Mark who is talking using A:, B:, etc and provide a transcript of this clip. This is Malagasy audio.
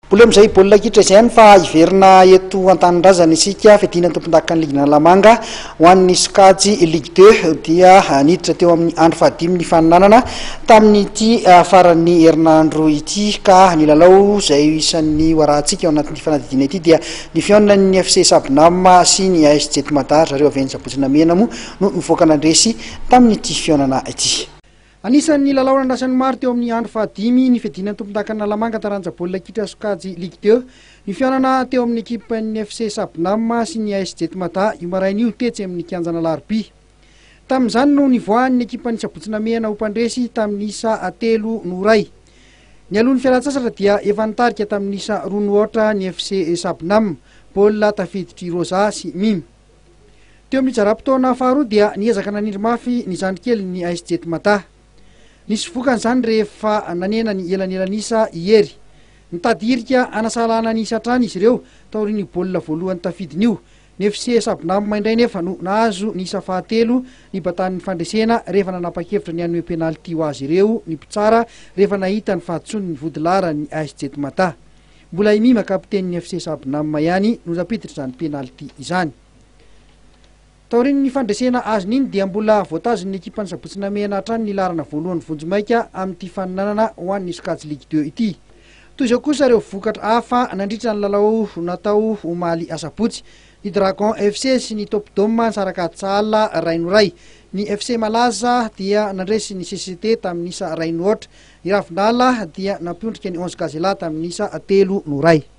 A: Problem zay baolina kitra izay fa iverina eto an-tanindrazana isika fiadiana tompondakan Ligue Lamanga ho an'ny Skady Ligue 2 dia niditra teo amin'ny andro fahadimy ny faninanana tamin'ity faran'ny herinandro ity ka ny lalao izay isan'ny hoarahantsika ao anatin'ny fanadidina ity dia ny fihaonan'ny FC Sabinam sy ny AS Jetmadar zareo avy any Sabotsina Mena moa no nivoaka nandresy tamin'ity fihaonana ity. Anisan'ny lalao nandrasan'ny maro teo amin'ny andro fahadimy ny fiadiana tompondakan Lamanga taranja baolina kitra Skady Ligue 2 ny fihaonana teo amin'ny ekipan'ny FC Sabinam sy ny AS Jetmadar io marain'io tetsy amin'ny kianjana Larobia. Tamin'izany no nivoahan'ny ekipan'ny Sabotsina Mena ho mpandresy tamin'ny isa 3-0. Ny alohan'ny fialan-tsasatra dia efa nitarika tamin'ny isa 2-0 ny FC Sabinam, baolina tafiditry Rosa sy Mim. Teo amin'ny jara-potoana faharoa dia niezaka nanindry mafy ny zandrikely ny AS Jetmadar. Nisy vokan'izany rehefa nanena ny elanelan'isa ihery. Nitady hirika anasalana ny isa hatrany izy ireo taorian'ny baolina voalohany tafidin'io. Ny FC Sabinam maindray nefa no nahazo ny isa fahatelo ny batan'ny fandresena rehefa nanapa-kevitra ny hanome penalty ho azy ireo ny mpitsara rehefa nahita ny fahatsony ny vodilara ny AS Jetmadar. Mbola imima kapiten'ny FC Sabinam ihany no napiditra izany penalty izany. Taorian'ny fandresena azy n'iny dia mbola voatazon'ny ekipan'ny Sabotsina Mena hatrany ny larana voalohany vonjomaika amin'ity faninanana ho an'ny Skady Ligue 2 ity. Toy izao kosa ireo vokatra hafa nandritra ny lalao natao omaly asabotsy. Ny Dragon FC sy ny Top Dome nisaraka tsala 2-0. Ny FC Malaza dia nandresy ny CCT tamin'ny isa 2-0. Ny Ravinala dia nampiondrika ny 11 Gazela tamin'ny isa 3-0.